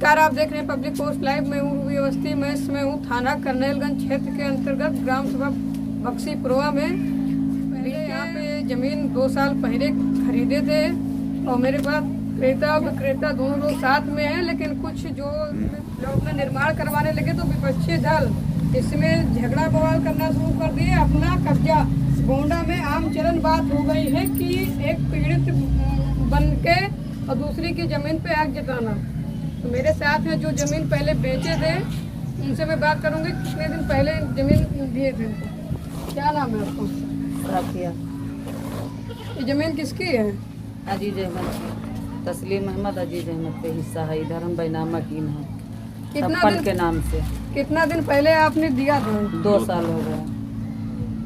नमस्कार, आप देख रहे हैं पब्लिक पोस्ट लाइव। मैं हूँ रूबी अवस्थी। मैं इसमें हूँ थाना करनेलगंज क्षेत्र के अंतर्गत ग्राम सभा बक्सीपुरवा में। मैंने यहाँ पे जमीन 2 साल पहले खरीदे थे और मेरे पास क्रेता और विक्रेता दोनों लोग साथ में हैं, लेकिन कुछ जो लोग अपना निर्माण करवाने लगे तो विपक्षी दल इसमें झगड़ा बवाल करना शुरू कर दिए। अपना कब्जा गोंडा में आम चलन बात हो गई है कि एक पीड़ित बन के और दूसरी की जमीन पे आग जताना। तो मेरे साथ में जो जमीन पहले बेचे थे उनसे मैं बात करूंगी, कितने दिन पहले जमीन दिए थे उनको। क्या नाम है आपको? राफिया। ये जमीन किसकी है? अजीज अहमद, तस्लीम अहमद अजीज अहमद पे हिस्सा है। इधर हम बैनामा कीन है कितना के नाम से। कितना दिन पहले आपने दिया था? 2 साल हो गया।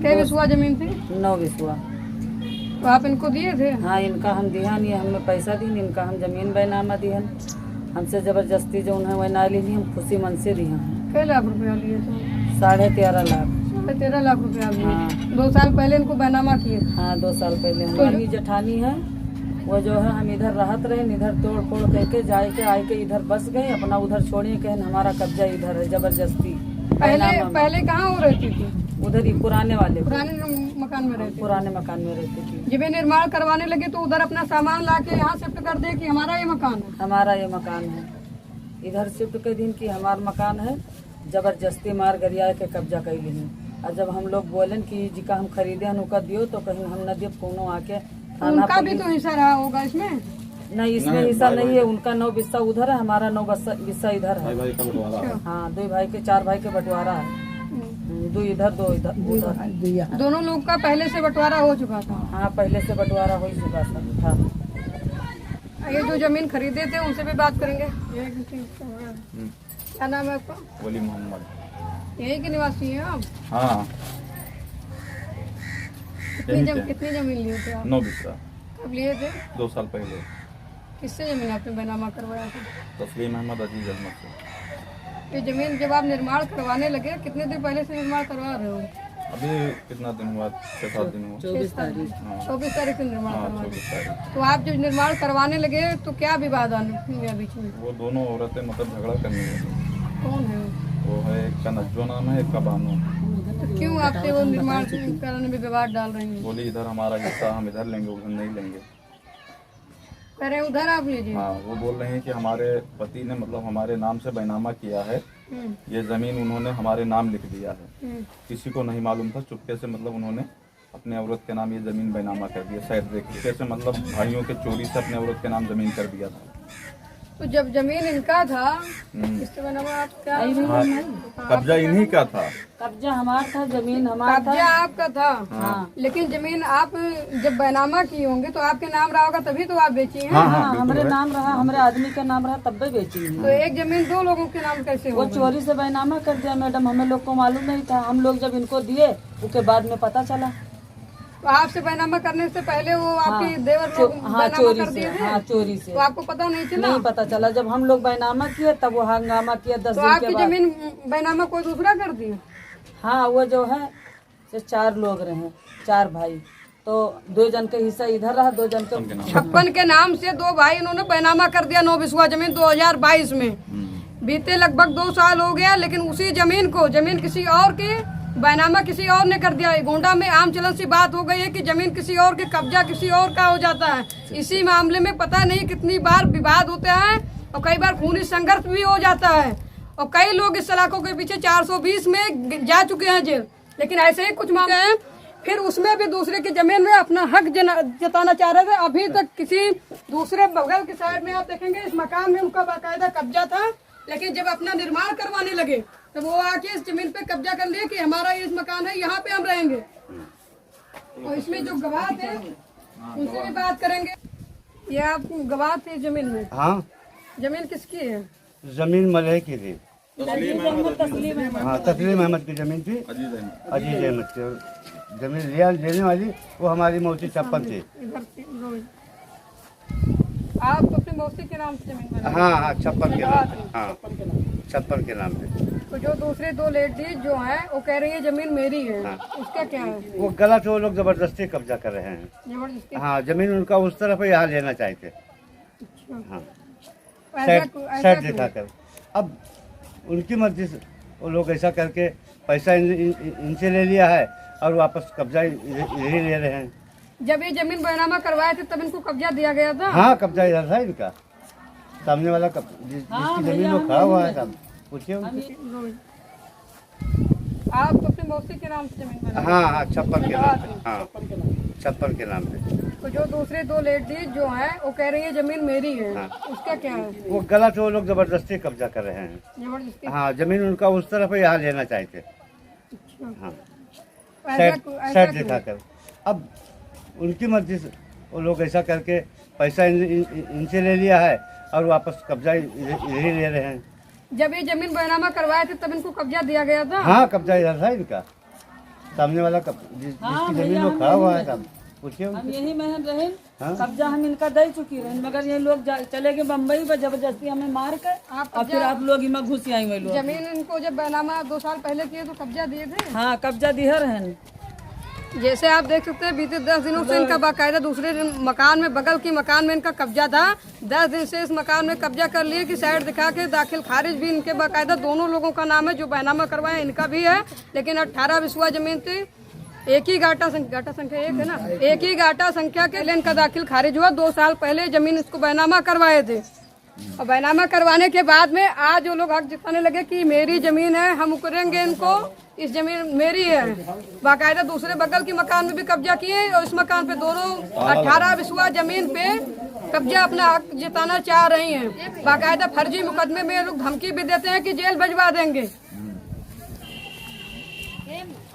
क्या विश्वा जमीन थी? 9 विश्वा। तो आप इनको दिए थे? हाँ, इनका हम दिया नहीं, हमें पैसा दी, इनका हम जमीन बैनामा दिहन। हमसे जबरदस्ती जो उन्हें वह ना ली, हम खुशी मन से दिया हैं। कई लाख रुपया लिए थे? 13.5 लाख। 13.5 लाख रुपया लिए। हाँ। 2 साल पहले इनको बैनामा किए? हाँ, 2 साल पहले। हमारी जेठानी है वो जो है, हम इधर रहत रहे, इधर तोड़ फोड़ करके जाए के आए के इधर बस गए, अपना उधर छोड़िए कहें हमारा कब्जा इधर है जबरदस्ती। पहले कहाँ हो रहती थी? उधर ही पुराने मकान में रहती? पुराने मकान में रहती थी। जब ये निर्माण करवाने लगे तो उधर अपना सामान ला के यहाँ शिफ्ट कर दे कि हमारा ये मकान है? हमारा ये मकान है। इधर शिफ्ट के दिन की हमारा मकान है, जबरदस्ती मार गरिया के कब्जा कर ली। और जब हम लोग बोलें कि जी का हम खरीदे उनका दियो तो कहीं हम न दियो, कोनो आके उनका भी तो हिस्सा रहा होगा इसमें? नहीं, इसमें हिस्सा नहीं है। उनका 9 विस्सा उधर है, हमारा 9 विस्सा इधर है। हाँ, 2 भाई के 4 भाई के बंटवारा है। 2 इधर 2 इधर। दोनों लोग का पहले से बंटवारा हो चुका था? हाँ, पहले से बंटवारा हो चुका था। ये जो जमीन खरीदे थे उनसे भी बात करेंगे। क्या नाम है आपका? वली मोहम्मद। यही के निवासी हैं आप? हाँ। कितनी जमीन लिए थे आप? 9 विस्सा। कब लिए थे? 2 साल पहले। किससे जमीन आपने बैनामा करवाया था? तस्लीम अहमद अजीज अहमद से। ये जमीन जब आप निर्माण करवाने लगे, कितने दिन पहले से निर्माण करवा रहे हो? अभी कितना दिन हुआ? 6-7 दिन हुआ। 24 तारीख। 24 तारीख से निर्माण हाँ, करवा रहे 24 तारीख। हो। तो आप जब निर्माण करवाने लगे तो क्या विवाद आने बीच में? वो दोनों औरतें मतलब झगड़ा करने लगी। कौन है वो है, एक का नज्जो नाम है, एक का बानो। तो क्यों आपसे वो निर्माण कराने में विवाद डाल रही हैं? बोली इधर हमारा हिस्सा, हम इधर लेंगे, उधर नहीं लेंगे। कह रहे हैं उधर आप लीजिए। हाँ, वो बोल रहे हैं कि हमारे पति ने मतलब हमारे नाम से बैनामा किया है, ये जमीन उन्होंने हमारे नाम लिख दिया है। किसी को नहीं मालूम था, चुपके से मतलब उन्होंने अपने औरत के नाम ये जमीन बैनामा कर दिया। शायद देखिए कैसे मतलब भाइयों के चोरी से अपने औरत के नाम जमीन कर दिया था। तो जब जमीन इनका था, इससे बैनामा आप क्या? हाँ, कब्जा इन्हीं का था। कब्जा हमारा था, जमीन हमारा था। कब्जा आपका था? हाँ। लेकिन जमीन आप जब बैनामा किए होंगे तो आपके नाम रहा होगा, तभी तो आप बेची हैं। हाँ, हमारे नाम रहा, हमारे आदमी का नाम रहा, तब भी बेची है। तो एक जमीन 2 लोगों के नाम कैसे वो हो? चोरी से बैनामा कर दिया मैडम, हमें लोग को मालूम नहीं था। हम लोग जब इनको दिए उसके बाद में पता चला। तो आपसे बैनामा करने से पहले वो आपकी देवर लोग हाँ, बैनामा चोरी कर से। दिए थे? हाँ, चोरी से। तो आपको पता नहीं चला? नहीं पता चला। जब हम लोग बैनामा किए तब वो हंगामा किया 10 तो दिन के आपकी बाद। जमीन बैनामा कोई दूसरा कर दिया? हाँ, वो जो है से 4 लोग रहे, 4 भाई। तो 2 जन के हिस्सा इधर रहा, 2 जन के 56 के नाम से 2 भाई इन्होंने बैनामा कर दिया 9 विश्वा जमीन 2022 में। बीते लगभग 2 साल हो गया, लेकिन उसी जमीन को जमीन किसी और की बैनामा किसी और ने कर दिया। गोंडा में आम चलन सी बात हो गई है कि जमीन किसी और के कब्जा किसी और का हो जाता है। इसी मामले में पता नहीं कितनी बार विवाद होते हैं और कई बार खूनी संघर्ष भी हो जाता है और कई लोग इस सलाखों के पीछे 420 में जा चुके हैं जेल। लेकिन ऐसे ही कुछ मामले हैं, फिर उसमें भी दूसरे की जमीन में अपना हक जताना चाह रहे थे। अभी तक किसी दूसरे बगल की साइड में आप देखेंगे इस मकान में उनका बाकायदा कब्जा था, लेकिन जब अपना निर्माण करवाने लगे तो वो आके इस जमीन पे कब्जा कर लिए कि हमारा ये मकान है, यहाँ पे हम रहेंगे। और इसमें जो गवाह थे उनसे भी बात करेंगे। ये आप गवाह थे जमीन में? हाँ, जमीन किसकी है? जमीन मलह की थी। तस्लीम हाँ, तस्लीम अहमद की जमीन थी, अजीज अहमद की जमीन लिया। लेने वाली वो हमारी मौसी 56 थी। आप अपने मौसी के नाम से जमीन बना? हाँ, 56 के नाम पे। हाँ, 56 के नाम पे। तो जो दूसरे 2 लेडीज जो हैं वो कह रही है जमीन मेरी है, उसका क्या है? वो गलत, वो लोग जबरदस्ती कब्जा कर रहे हैं। जबरदस्ती? हाँ, जमीन उनका उस तरफ यहाँ लेना चाहते। हाँ, सेट दिखाकर। अब उनकी मर्जी से वो लोग ऐसा करके पैसा इनसे ले लिया है और वापस कब्जा यही ले रहे हैं। जब ये जमीन बैनामा करवाए थे तब इनको कब्जा दिया गया था। हाँ, कब्जा इधर था इनका, सामने वाला जिसकी जमीन में खड़ा हुआ है साहब, पूछिए उनसे। आप अपने मौसी के नाम से जमीन बनाई? हाँ, छप्पन के नाम पे। हाँ, छप्पन के नाम पे। तो जो दूसरे दो लेडीज जो हैं वो कह रही है जमीन मेरी है, हाँ। उसका क्या है? वो गलत है, वो लोग जबरदस्ती कब्जा कर रहे हैं। जबरदस्ती? हाँ, जमीन उनका उस तरफ है, यहाँ लेना चाहते। हाँ, ऐसा सेट दिखाकर। अब उनकी मर्जी से वो लोग ऐसा करके पैसा इनसे ले लिया है और वापस कब्जा यही ले रहे हैं। जब ये जमीन बैनामा करवाए थे तब इनको कब्जा दिया गया था। हाँ, कब्जा इधर था इनका, सामने वाला जिसकी जमीन में खड़ा हुआ है साहब, पूछिए हम उनसे। यही में रहे। हाँ? कब्जा हम इनका दे चुकी रहे, मगर ये लोग चले गए बम्बई में जबरदस्ती हमें मार कर। और फिर आप लोग इनमें घुस आई वही लोग। जमीन इनको जब बैनामा 2 साल पहले किए तो कब्जा दिए थे। हाँ, कब्जा दिया रहे। जैसे आप देख सकते हैं बीते 10 दिनों से इनका बाकायदा दूसरे मकान में, बगल की मकान में इनका कब्जा था। 10 दिन से इस मकान में कब्जा कर लिए कि साइड दिखा के दाखिल खारिज भी इनके बाकायदा दोनों लोगों का नाम है। जो बैनामा करवाए इनका भी है, लेकिन 18 बिस्वा जमीन थी। एक ही गाटा संख्या एक है ना, एक ही गाटा संख्या के लिए इनका दाखिल खारिज हुआ। 2 साल पहले जमीन इसको बैनामा करवाए थे और बैनामा करवाने के बाद में आज वो लोग हक जताने लगे कि मेरी जमीन है, हम उकरेंगे इनको, इस जमीन मेरी है। बाकायदा दूसरे बगल की मकान में भी कब्जा किए और इस मकान पे दोनों 18 बिस्वा जमीन पे कब्जा अपना हक जताना चाह रही हैं। बाकायदा फर्जी मुकदमे में ये लोग धमकी भी देते हैं कि जेल भिजवा देंगे।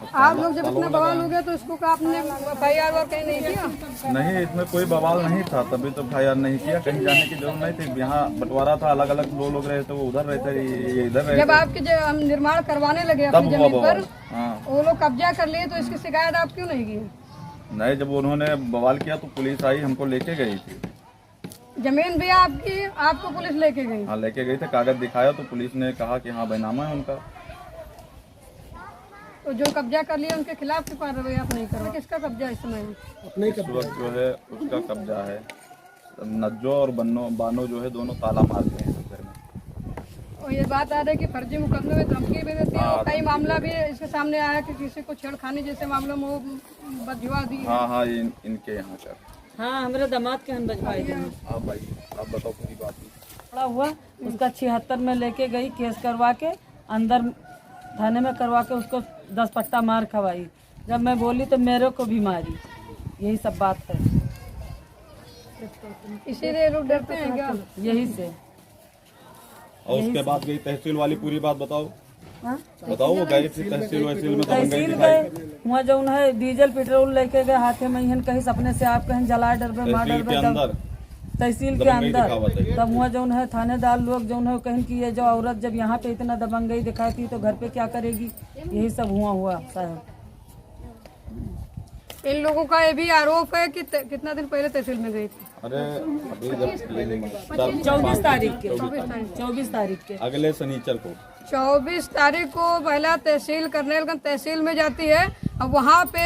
आप लोग जब इतना बवाल हो गया तो इसको का आपने FIR और कहीं नहीं किया? नहीं, इसमें कोई बवाल नहीं था, तभी तो FIR नहीं किया। कहीं जाने की जरूरत नहीं थी। यहाँ बंटवारा था, अलग अलग 2 लोग रहे थे, वो उधर रहते, ये इधर रहे। जब आपके हम निर्माण करवाने लगे अपनी तब हुआ जमीन पर, हाँ। वो लोग कब्जा कर लिए तो इसकी शिकायत आप क्यों नहीं की? नहीं, जब उन्होंने बवाल किया तो पुलिस आई, हमको लेके गई थी। जमीन भी आपकी, आपको पुलिस लेके गई? हाँ, लेके गई थे, कागज दिखाया तो पुलिस ने कहा कि हाँ बैनामा है उनका। तो जो कब्जा कर लिया उनके खिलाफ की कार्रवाई आप नहीं करो? किसका कब्जा इस समय? इस वक्त जो है उसका कब्जा है। नज्जो और बानो जो है दोनों ताला मारते हैं घर में। और ये बात आ रही है कि फर्जी मुकदमे में धमकी भी देती है और कई मामला भी इसके सामने आया कि किसी को छेड़खानी जैसे मामलों में वो बदजुआ दी। हाँ, इनके यहाँ का। हाँ, हमारे दामाद के हम बजवाए थे। हाँ भाई, आप बताओ पूरी बात। पड़ा हुआ उसका 76 में लेके गई, केस करवा के अंदर थाने में करवा के उसको 10 पट्टा मार खवाई। जब मैं बोली तो मेरे को भी मारी। यही सब बात है। इसीलिए लोग डरते हैं क्या? यही से। और उसके बाद गई तहसील वाली पूरी बात बताओ। हाँ? बताओ, वो गई थी तहसील वहसील में, तहसील गए, वहाँ जो है डीजल पेट्रोल लेके गए हाथे में, इहन कहीं सपने से आप कहीं जला डरबे मार तहसील के डरबे। अंदर तहसील के अंदर तब हुआ जो है थानेदार लोग जो है कहीं कि ये जो औरत जब यहाँ पे इतना दबंगई दिखाती तो घर पे क्या करेगी। यही सब हुआ साहब। इन लोगों का ये भी आरोप है कि कितना दिन पहले तहसील में गई थी? अरे अभी जब 24 तारीख के अगले शनिचर को 24 तारीख को पहला तहसील करनेलगंज तहसील में जाती है। अब वहाँ पे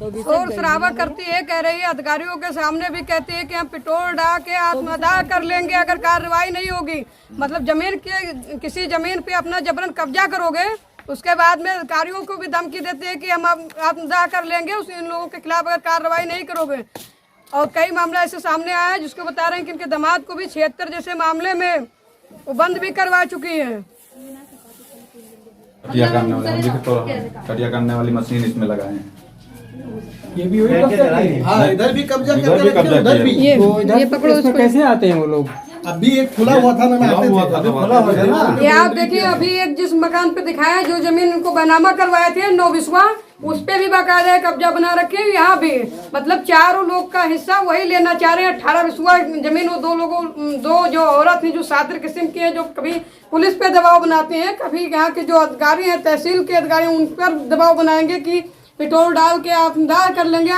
शोर शराबा करती है, कह रही है अधिकारियों के सामने भी कहती है कि हम पेट्रोल डाल के आत्मदाह कर लेंगे अगर कार्रवाई नहीं होगी। मतलब जमीन के किसी जमीन पे अपना जबरन कब्जा करोगे, उसके बाद में अधिकारियों को भी धमकी देते हैं कि हम आत्मदाह कर लेंगे इन लोगों के खिलाफ अगर कार्रवाई नहीं करोगे। और कई मामला ऐसे सामने आया है जिसको बता रहे हैं कि इनके दामाद को भी 76 जैसे मामले में वो बंद भी करवा चुकी है। कटिया करने वाली मशीन इसमें लगाए हैं। ये भी वही हाँ, इधर भी कब्जा करके रखे, उधर भी। ये पकड़ो इसको। कैसे आते हैं वो लोग? अभी एक खुला हुआ था, मैंने आते थे, अभी खुला हुआ था ना। ये आप देखिए, अभी एक जिस मकान पे दिखाया जो जमीन इनको बैनामा करवाए थे 9 बिस्वा, उस पे भी बाकायदा कब्जा बना रखे। यहाँ भी मतलब चारों लोग का हिस्सा वही लेना चाह रहे हैं। 18 बिस्वा जमीन वो दो जो औरत हैं जो सातिर किस्म की है, जो कभी पुलिस पे दबाव बनाते हैं, कभी यहाँ के जो अधिकारी हैं तहसील के अधिकारी उन पर दबाव बनाएंगे कि पेट्रोल डाल के आत्मदाह कर लेंगे।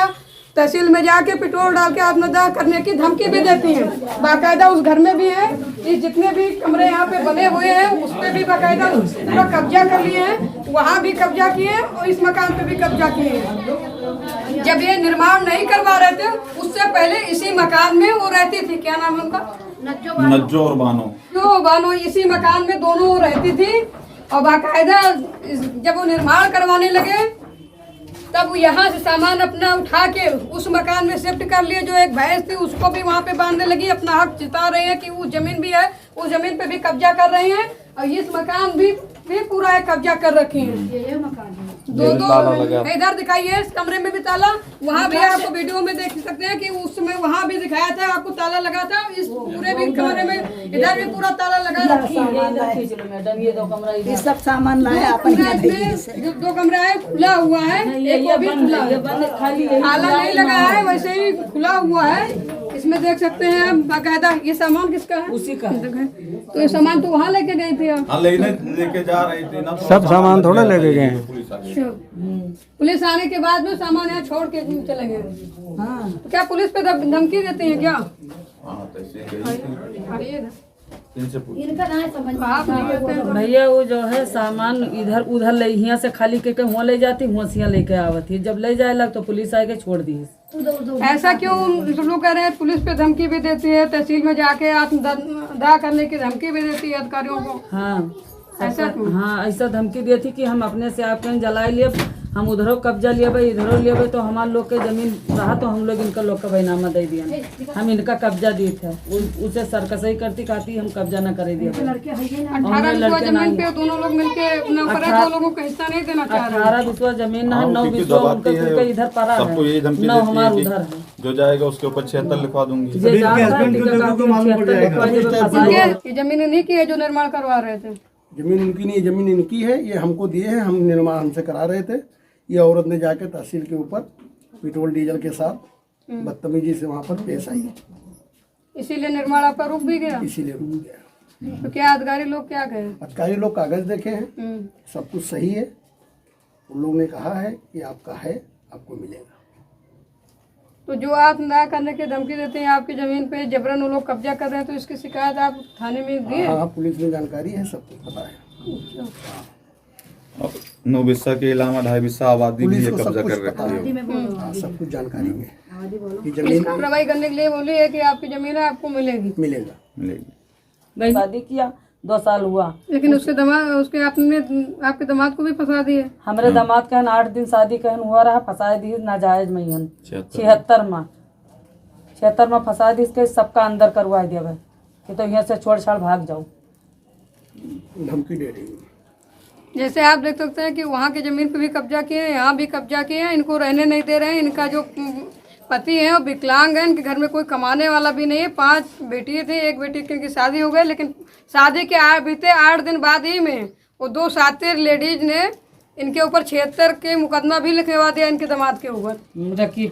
तहसील में जाके पेट्रोल डाल के आत्मदाह करने की धमकी भी देती हैं। बाकायदा उस घर में भी है, इस जितने भी कमरे यहाँ पे बने हुए हैं उस पे भी बाकायदा पूरा कब्जा कर लिए हैं। वहाँ भी कब्जा किए और इस मकान पे भी कब्जा किए हैं। जब ये निर्माण नहीं करवा रहे थे उससे पहले इसी मकान में वो रहती थी। क्या नाम है उनका? नज्जो और बानो। जो बानो इसी मकान में दोनों रहती थी और बाकायदा जब वो निर्माण करवाने लगे तब वो यहाँ से सामान अपना उठा के उस मकान में शिफ्ट कर लिए। जो एक भैंस थी उसको भी वहाँ पे बांधने लगी, अपना हक जता रहे हैं कि वो जमीन भी है, उस जमीन पे भी कब्जा कर रहे हैं और इस मकान भी पूरा कब्जा कर रखे हैं। ये मकान दो इधर दिखाइए, इस कमरे में भी ताला, वहाँ भी आपको वीडियो में देख सकते हैं कि उसमें वहाँ भी दिखाया था आपको ताला लगा था। इस पूरे भी कमरे में इधर भी पूरा ताला लगा रखी है। मैडम ये 2 कमरा ये सब सामान लाया अपन जो 2 कमरा है खुला हुआ है, एक वो भी खुला है, ताला नहीं लगा है, वैसे ही खुला हुआ है। इसमें देख सकते हैं आप बाकायदा। ये सामान किसका है? उसी का। तो ये सामान तो वहाँ लेके गए थे आप? हाँ लेके जा रहे थे ना, सब सामान थोड़ा लेके गए हैं। पुलिस आने के बाद में सामान यहाँ छोड़ के चले गए। हाँ, तो क्या पुलिस पे धमकी देते हैं क्या? हाँ, तो ऐसे गई थी। इनसे पूछ। आप नहीं कहते हैं? भैया वो जो है सामान इधर उधर ले यहाँ से खाली के हुआ ले जाती, हुआ से यहाँ लेके आवती। जब ले जाए लग तो पुलिस आके छोड़ दी। ऐसा क्यों सब लोग कह रहे हैं? पुलिस पे धमकी भी देती है, तहसील में जाके आत्मदाह करने की धमकी भी देती है अधिकारियों को। हाँ ऐसा क्यों? हाँ ऐसा धमकी दी थी कि हम अपने से आप कहीं जला लिए, हम उधरों कब्जा लिए भाई, इधरों लिए भाई, तो हमारे लोग के जमीन रहा तो हम लोग इनका लोग का बैनामा दे दिया। हम इनका कब्जा दिए थे, उसे सरकसई करती कहती हम कब्जा न करे दिया। 18 बिस्वा जमीन पे दोनों लोग मिलके अपना पड़ा, 2 लोगों को हिस्सा नहीं देना चाह रहे। 18 बिस्वा जमीन है, 9 बिस्वा उनका इधर पड़ा है, 9 हमारा उधर है। जो जाएगा उसके ऊपर 76 लिखवा दूंगी। ये जमीन इन्हीं की है जो निर्माण करवा रहे थे? जमीन उनकी नहीं है, जमीन इनकी है। ये हमको दिए हैं, हम निर्माण हमसे करा रहे थे। ये औरत ने जाके तहसील के ऊपर पेट्रोल डीजल के साथ बदतमीजी से वहाँ पर पेश आई, इसीलिए निर्माण आपका रुक भी गया। इसीलिए रुक गया। तो क्या अधिकारी लोग क्या कहे? अधिकारी लोग कागज देखे हैं, सब कुछ सही है। उन लोगों ने कहा है कि आपका है, आपको मिलेगा। तो जो आत्मदाह करने की धमकी देते हैं आपकी जमीन पे, जबरन वो लोग कब्जा कर रहे हैं, तो इसकी शिकायत आप थाने में दिए? हाँ, पुलिस में जानकारी है, सब कुछ पता है। 9 बिस्सा के अलावा 2.5 बिस्सा आबादी भी पुलिस ये को सब कब्जा कुछ कर पता रखी है। है। हाँ, सब कुछ जानकारी में ये जमीन इसकी कार्रवाई करने के लिए बोली है कि आपकी जमीन है, आपको मिलेगी। मिलेगा। मिलेगी। शादी किया 2 साल हुआ, लेकिन उसके आपके दामाद को भी फंसा दिए। हमारे दामाद कहन 8 दिन शादी कहन हुआ रहा, फंसा दी नाजायज मैहन 76 में फंसा दी। इसके सबका अंदर करवा दिया भाई कि तो यहाँ से छोड़ छाड़ भाग जाओ, धमकी दे रही है। जैसे आप देख सकते हैं कि वहाँ की जमीन पे भी कब्जा किए हैं, यहाँ भी कब्जा किए हैं, इनको रहने नहीं दे रहे हैं। इनका जो पति है वो विकलांग है, इनके घर में कोई कमाने वाला भी नहीं है। 5 बेटी थी, एक बेटी की शादी हो गई, लेकिन शादी के बीते 8 दिन बाद ही में वो 2 सातिर लेडीज ने इनके ऊपर 76 के मुकदमा भी लिखवा दिया इनके दामाद के ऊपर।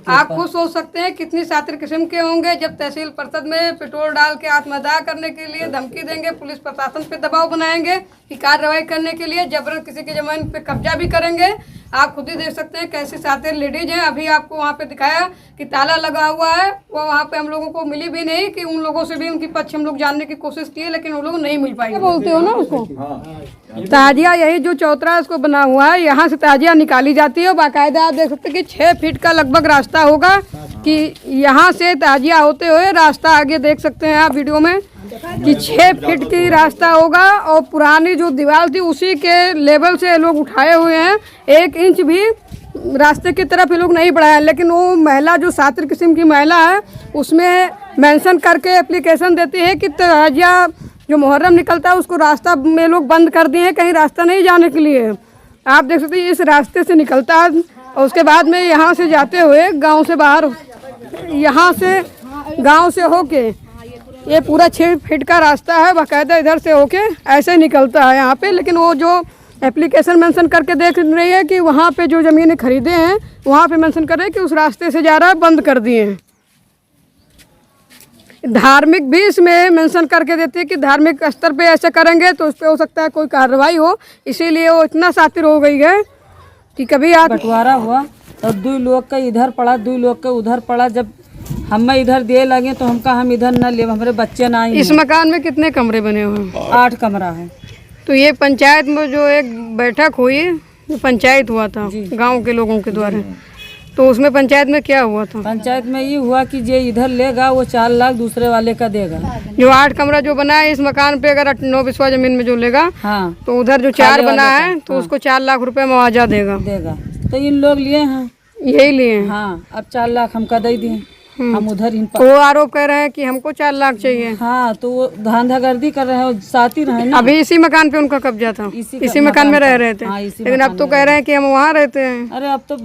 आप खुद सोच सकते हैं कितनी सातिर किस्म के होंगे जब तहसील परिषद में पेट्रोल डाल के आत्मदाह करने के लिए धमकी देंगे, पुलिस प्रशासन पे दबाव बनाएंगे कि कार्रवाई करने के लिए, जबरन किसी की जमीन पे कब्जा भी करेंगे। आप खुद ही देख सकते हैं कैसे सातिर लेडीज हैं। अभी आपको वहाँ पे दिखाया कि ताला लगा हुआ है, वो वहाँ पे हम लोगों को मिली भी नहीं, कि उन लोगों से भी उनकी पक्ष हम लोग जानने की कोशिश किए, लेकिन वो लोग नहीं मिल पाए। बोलते हो ना उसको ताजिया, यही जो चौतरा इसको बना हुआ है, यहाँ से ताजिया निकाली जाती है। बाकायदा आप देख सकते हैं कि 6 फीट का लगभग रास्ता होगा कि यहाँ से ताजिया होते हुए रास्ता आगे देख सकते हैं आप वीडियो में कि 6 फीट की रास्ता होगा। और पुरानी जो दीवार थी उसी के लेवल से लोग उठाए हुए हैं, 1 इंच भी रास्ते की तरफ ये लोग नहीं बढ़ाया। लेकिन वो महिला जो सातिर किस्म की महिला है उसमें मेंशन करके एप्लीकेशन देती है कि ताजिया जो मुहर्रम निकलता है उसको रास्ता में लोग बंद कर दिए हैं, कहीं रास्ता नहीं जाने के लिए। आप देख सकते हैं इस रास्ते से निकलता है और उसके बाद में यहाँ से जाते हुए गांव से बाहर, यहाँ से गांव से होके ये पूरा 6 फीट का रास्ता है, बाकायदा इधर से होके ऐसे निकलता है यहाँ पे। लेकिन वो जो एप्लीकेशन मेंशन करके देख रही है कि वहाँ पे जो ज़मीनें खरीदे हैं वहाँ पे मेंशन कर रहे हैं कि उस रास्ते से जा रहा है, बंद कर दिए हैं। धार्मिक भी इसमें मेंशन करके देते हैं कि धार्मिक स्तर पे ऐसे करेंगे तो उस पर हो सकता है कोई कार्रवाई हो, इसीलिए वो इतना सातिर हो गई है कि कभी आप बंटवारा हुआ तो 2 लोग का इधर पड़ा, 2 लोग का उधर पड़ा। जब हमें इधर दे लगे तो हम इधर न ले, हमारे बच्चे ना आए। इस मकान में कितने कमरे बने हुए हैं? 8 कमरा है। तो ये पंचायत में जो एक बैठक हुई, जो पंचायत हुआ था गांव के लोगों के द्वारा, तो उसमें पंचायत में क्या हुआ था? पंचायत में ये हुआ कि जे इधर लेगा वो 4 लाख दूसरे वाले का देगा। जो 8 कमरा जो बना है इस मकान पे, अगर 9 बिस्वा जमीन में जो लेगा हाँ तो उधर जो 4 बना है तो उसको 4 लाख रुपए मुआवजा देगा। तो इन लोग लिए हैं, यही लिए हैं। हाँ अब 4 लाख हमका दे दिए, हम उधर इन तो वो आरोप कर रहे हैं कि हमको 4 लाख चाहिए। हाँ तो वो धांधागर्दी कर रहे हैं, साथ ही रहे ना। अभी इसी मकान पे उनका कब्जा था, इसी मकान में रह रहे थे। हाँ, इसी लेकिन अब तो कह रहे हैं कि हम वहाँ रहते हैं। अरे अब तो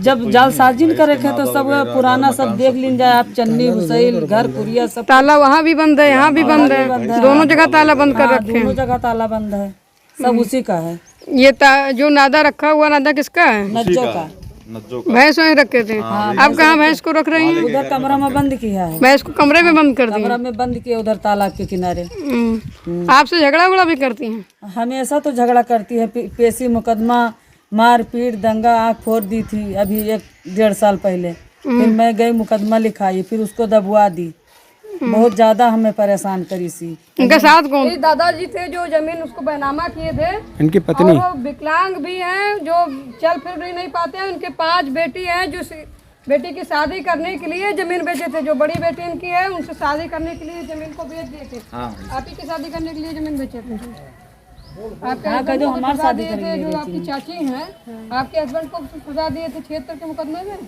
जब जालसाजी करे थे तो सब पुराना सब देख लीन जाए आप, चन्नी भुसैल घर पुरिया सब। ताला वहाँ भी बंद है, यहाँ भी बंद है, दोनों जगह ताला बंद कर रखे दोनों हैं। जगह ताला बंद है, सब उसी का है। ये जो नादा रखा हुआ, नादा किसका है? नज्जो का। भैंस वहीं रखे थे। अब कहाँ भैंस को रख रही हैं? उधर कमरा में बंद किया है, भैंस को कमरे में बंद कर दिया। कमरा में बंद किया उधर तालाब के किनारे। आपसे झगड़ा उगड़ा भी करती हैं? हमेशा तो झगड़ा करती है, पेशी मुकदमा, मारपीट, दंगा, आँख फोड़ दी थी अभी 1-1.5 साल पहले। फिर मैं गई मुकदमा लिखाई, फिर उसको दबवा दी, बहुत ज्यादा हमें परेशान करी सी। उनके साथ कौन? दादाजी थे जो जमीन उसको बैनामा किए थे, इनकी पत्नी। और वो विकलांग भी हैं जो चल फिर भी नहीं पाते हैं। उनके 5 बेटी हैं जो बेटी की शादी करने के लिए जमीन बेचे थे। जो बड़ी बेटी इनकी है उनसे शादी करने के लिए जमीन को बेच दिए थे। आप ही की शादी करने के लिए जमीन बेचे थे। आपके हस्बैंड को हमारी शादी थे, जो आपकी चाची हैं, आपके हस्बैंड को सजा दिए थे 76 के मुकदमे में।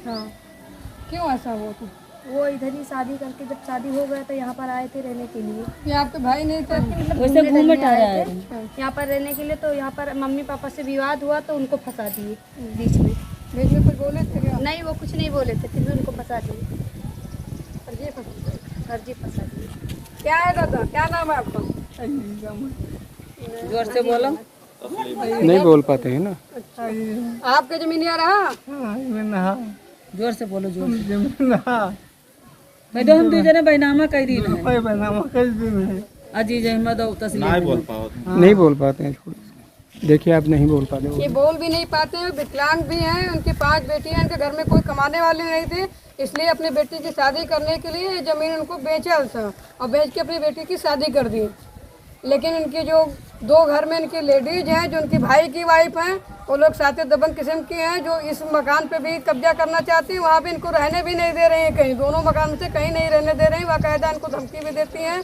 क्यों ऐसा हुआ था? वो इधर ही शादी करके जब शादी हो गया तो यहाँ पर आए थे रहने के लिए। ये आपके भाई नहीं थे? वैसे घूमने आया है यहाँ पर रहने के लिए, तो यहाँ पर मम्मी पापा से विवाद हुआ तो उनको फंसा दिए बीच में। बीच में कुछ बोले थे क्या? नहीं, वो कुछ नहीं बोले थे, फिर भी उनको फंसा दिए, फर्जी फंसा दिए। क्या है दादा, क्या नाम है आपका? जोर से बोलो। नहीं बोल पाते हैं ना। आपके जमीनिया रहा? जोर से बोलो, जोर से। मैडम हम 2 जने बैनामा कर दी है, अजीज अहमद और तस्लीम। नहीं बोल पाते हैं, देखिए आप नहीं बोल पाते। ये बोल भी नहीं पाते हैं, विकलांग भी हैं। उनकी 5 बेटियां, इनके घर में कोई कमाने वाले नहीं थे, इसलिए अपनी बेटी की शादी करने के लिए जमीन उनको बेचा था और बेच के अपनी बेटी की शादी कर दी। लेकिन इनकी जो 2 घर में इनकी लेडीज हैं, जो उनकी भाई की वाइफ हैं, वो लोग साथी दबंग किस्म की हैं, जो इस मकान पे भी कब्जा करना चाहती हैं। वहाँ पे इनको रहने भी नहीं दे रहे हैं, कहीं दोनों मकान से कहीं नहीं रहने दे रहे हैं। बाकायदा इनको धमकी भी देती हैं,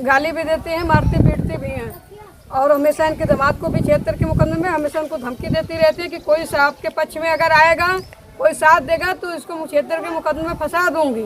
गाली भी देती हैं, मारती पीटती भी हैं। और हमेशा इनके दामाद को भी 76 के मुकदमे में हमेशा उनको धमकी देती रहती है कि कोई आपके पक्ष में अगर आएगा, कोई साथ देगा तो इसको 76 के मुकदमे में फंसा दूंगी।